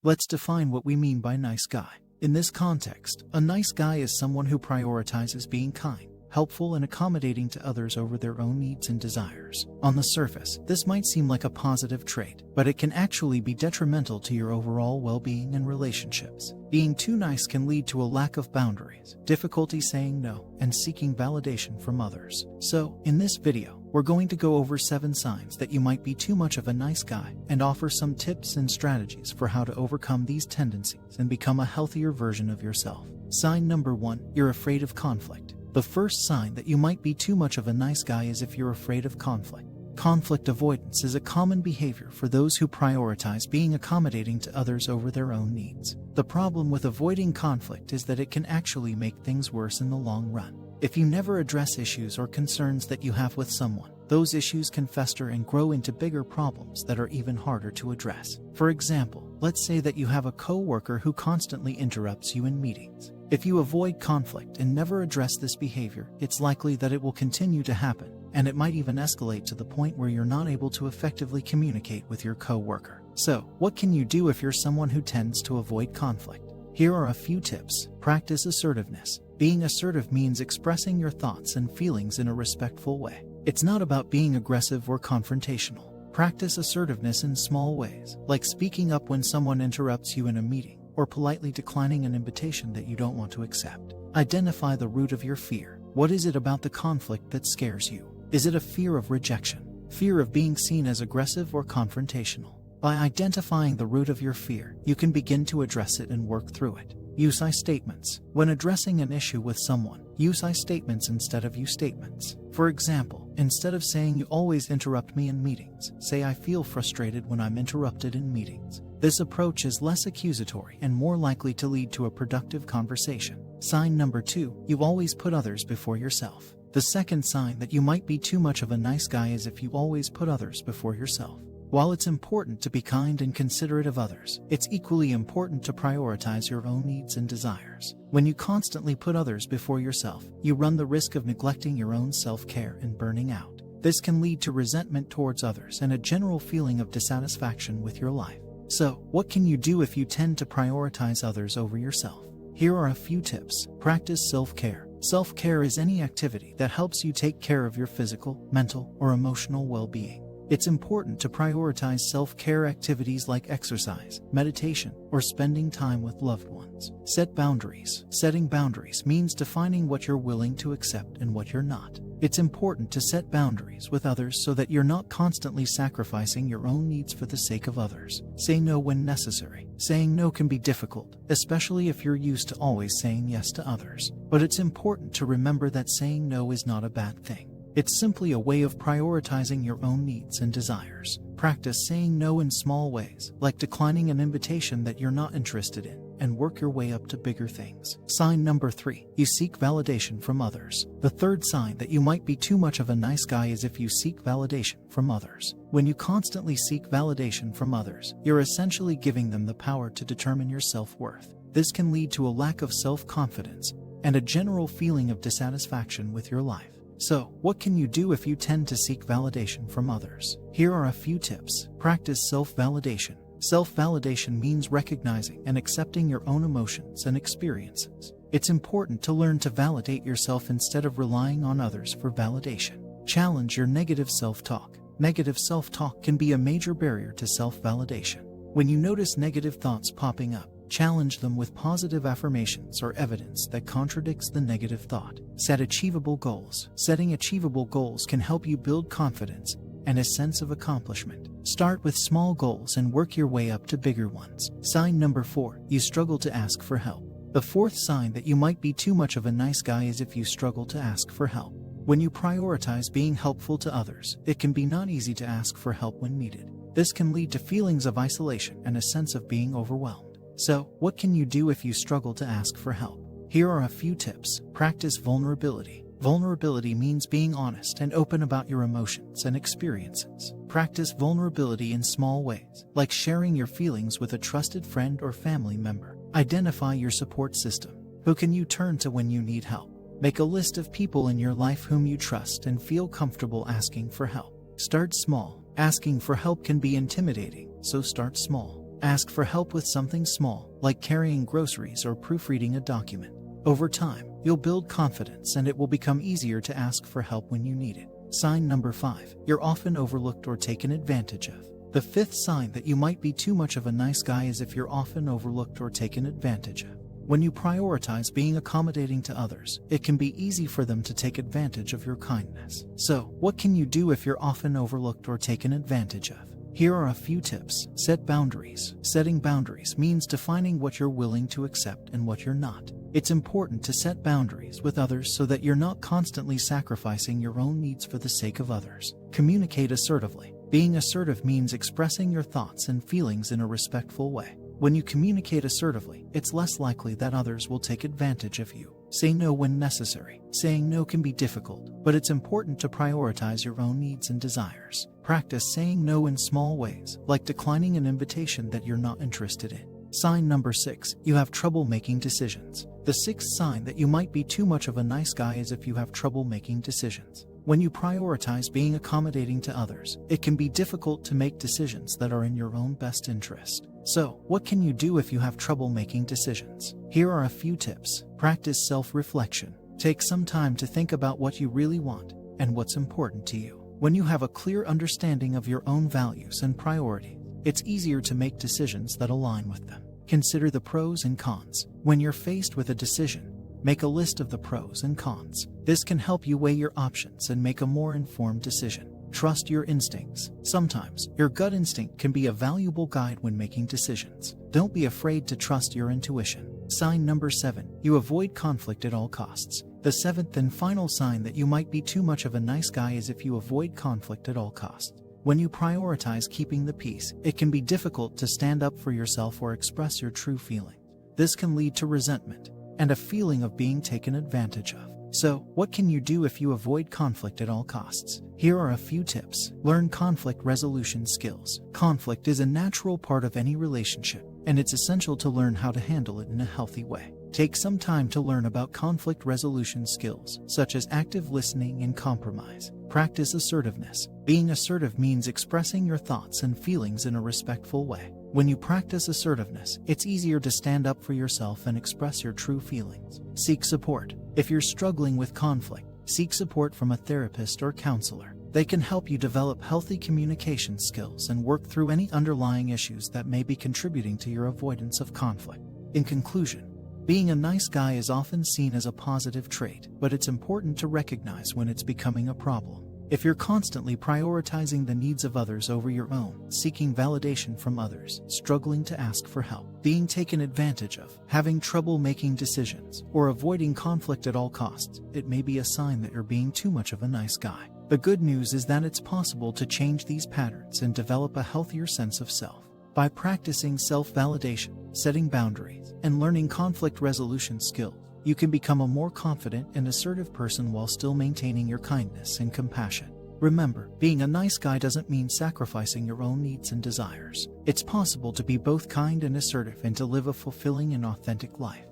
Let's define what we mean by nice guy. In this context, a nice guy is someone who prioritizes being kind, helpful, and accommodating to others over their own needs and desires. On the surface, this might seem like a positive trait, but it can actually be detrimental to your overall well-being and relationships. Being too nice can lead to a lack of boundaries, difficulty saying no, and seeking validation from others. So, in this video, we're going to go over 7 signs that you might be too much of a nice guy and offer some tips and strategies for how to overcome these tendencies and become a healthier version of yourself. Sign number 1, you're afraid of conflict. The first sign that you might be too much of a nice guy is if you're afraid of conflict. Conflict avoidance is a common behavior for those who prioritize being accommodating to others over their own needs. The problem with avoiding conflict is that it can actually make things worse in the long run. If you never address issues or concerns that you have with someone, those issues can fester and grow into bigger problems that are even harder to address. For example, let's say that you have a coworker who constantly interrupts you in meetings. If you avoid conflict and never address this behavior, it's likely that it will continue to happen, and it might even escalate to the point where you're not able to effectively communicate with your coworker. So, what can you do if you're someone who tends to avoid conflict? Here are a few tips. Practice assertiveness. Being assertive means expressing your thoughts and feelings in a respectful way. It's not about being aggressive or confrontational. Practice assertiveness in small ways, like speaking up when someone interrupts you in a meeting, or politely declining an invitation that you don't want to accept. Identify the root of your fear. What is it about the conflict that scares you? Is it a fear of rejection? Fear of being seen as aggressive or confrontational? By identifying the root of your fear, you can begin to address it and work through it. Use I statements. When addressing an issue with someone, use I statements instead of you statements. For example, instead of saying you always interrupt me in meetings, say I feel frustrated when I'm interrupted in meetings. This approach is less accusatory and more likely to lead to a productive conversation. Sign number 2, you always put others before yourself. The second sign that you might be too much of a nice guy is if you always put others before yourself. While it's important to be kind and considerate of others, it's equally important to prioritize your own needs and desires. When you constantly put others before yourself, you run the risk of neglecting your own self-care and burning out. This can lead to resentment towards others and a general feeling of dissatisfaction with your life. So, what can you do if you tend to prioritize others over yourself? Here are a few tips. Practice self-care. Self-care is any activity that helps you take care of your physical, mental, or emotional well-being. It's important to prioritize self-care activities like exercise, meditation, or spending time with loved ones. Set boundaries. Setting boundaries means defining what you're willing to accept and what you're not. It's important to set boundaries with others so that you're not constantly sacrificing your own needs for the sake of others. Say no when necessary. Saying no can be difficult, especially if you're used to always saying yes to others. But it's important to remember that saying no is not a bad thing. It's simply a way of prioritizing your own needs and desires. Practice saying no in small ways, like declining an invitation that you're not interested in, and work your way up to bigger things. Sign number 3, you seek validation from others. The third sign that you might be too much of a nice guy is if you seek validation from others. When you constantly seek validation from others, you're essentially giving them the power to determine your self-worth. This can lead to a lack of self-confidence and a general feeling of dissatisfaction with your life. So, what can you do if you tend to seek validation from others? Here are a few tips. Practice self-validation. Self-validation means recognizing and accepting your own emotions and experiences. It's important to learn to validate yourself instead of relying on others for validation. Challenge your negative self-talk. Negative self-talk can be a major barrier to self-validation. When you notice negative thoughts popping up, challenge them with positive affirmations or evidence that contradicts the negative thought. Set achievable goals. Setting achievable goals can help you build confidence and a sense of accomplishment. Start with small goals and work your way up to bigger ones. Sign number 4, you struggle to ask for help. The fourth sign that you might be too much of a nice guy is if you struggle to ask for help. When you prioritize being helpful to others, it can be not easy to ask for help when needed. This can lead to feelings of isolation and a sense of being overwhelmed. So, what can you do if you struggle to ask for help? Here are a few tips. Practice vulnerability. Vulnerability means being honest and open about your emotions and experiences. Practice vulnerability in small ways, like sharing your feelings with a trusted friend or family member. Identify your support system. Who can you turn to when you need help? Make a list of people in your life whom you trust and feel comfortable asking for help. Start small. Asking for help can be intimidating, so start small. Ask for help with something small, like carrying groceries or proofreading a document. Over time, you'll build confidence and it will become easier to ask for help when you need it. Sign number 5. You're often overlooked or taken advantage of. The 5th sign that you might be too much of a nice guy is if you're often overlooked or taken advantage of. When you prioritize being accommodating to others, it can be easy for them to take advantage of your kindness. So, what can you do if you're often overlooked or taken advantage of? Here are a few tips. Set boundaries. Setting boundaries means defining what you're willing to accept and what you're not. It's important to set boundaries with others so that you're not constantly sacrificing your own needs for the sake of others. Communicate assertively. Being assertive means expressing your thoughts and feelings in a respectful way. When you communicate assertively, it's less likely that others will take advantage of you. Say no when necessary. Saying no can be difficult, but it's important to prioritize your own needs and desires. Practice saying no in small ways, like declining an invitation that you're not interested in. Sign number 6. You have trouble making decisions. The 6th sign that you might be too much of a nice guy is if you have trouble making decisions. When you prioritize being accommodating to others, it can be difficult to make decisions that are in your own best interest. So, what can you do if you have trouble making decisions? Here are a few tips. Practice self-reflection. Take some time to think about what you really want and what's important to you. When you have a clear understanding of your own values and priorities, it's easier to make decisions that align with them. Consider the pros and cons. When you're faced with a decision, make a list of the pros and cons. This can help you weigh your options and make a more informed decision. Trust your instincts. Sometimes, your gut instinct can be a valuable guide when making decisions. Don't be afraid to trust your intuition. Sign number 7. You avoid conflict at all costs. The 7th and final sign that you might be too much of a nice guy is if you avoid conflict at all costs. When you prioritize keeping the peace, it can be difficult to stand up for yourself or express your true feelings. This can lead to resentment and a feeling of being taken advantage of. So, what can you do if you avoid conflict at all costs? Here are a few tips. Learn conflict resolution skills. Conflict is a natural part of any relationship, and it's essential to learn how to handle it in a healthy way. Take some time to learn about conflict resolution skills, such as active listening and compromise. Practice assertiveness. Being assertive means expressing your thoughts and feelings in a respectful way. When you practice assertiveness, it's easier to stand up for yourself and express your true feelings. Seek support. If you're struggling with conflict, seek support from a therapist or counselor. They can help you develop healthy communication skills and work through any underlying issues that may be contributing to your avoidance of conflict. In conclusion, being a nice guy is often seen as a positive trait, but it's important to recognize when it's becoming a problem. If you're constantly prioritizing the needs of others over your own, seeking validation from others, struggling to ask for help, being taken advantage of, having trouble making decisions, or avoiding conflict at all costs, it may be a sign that you're being too much of a nice guy. The good news is that it's possible to change these patterns and develop a healthier sense of self. By practicing self-validation, setting boundaries, and learning conflict resolution skills, you can become a more confident and assertive person while still maintaining your kindness and compassion. Remember, being a nice guy doesn't mean sacrificing your own needs and desires. It's possible to be both kind and assertive and to live a fulfilling and authentic life.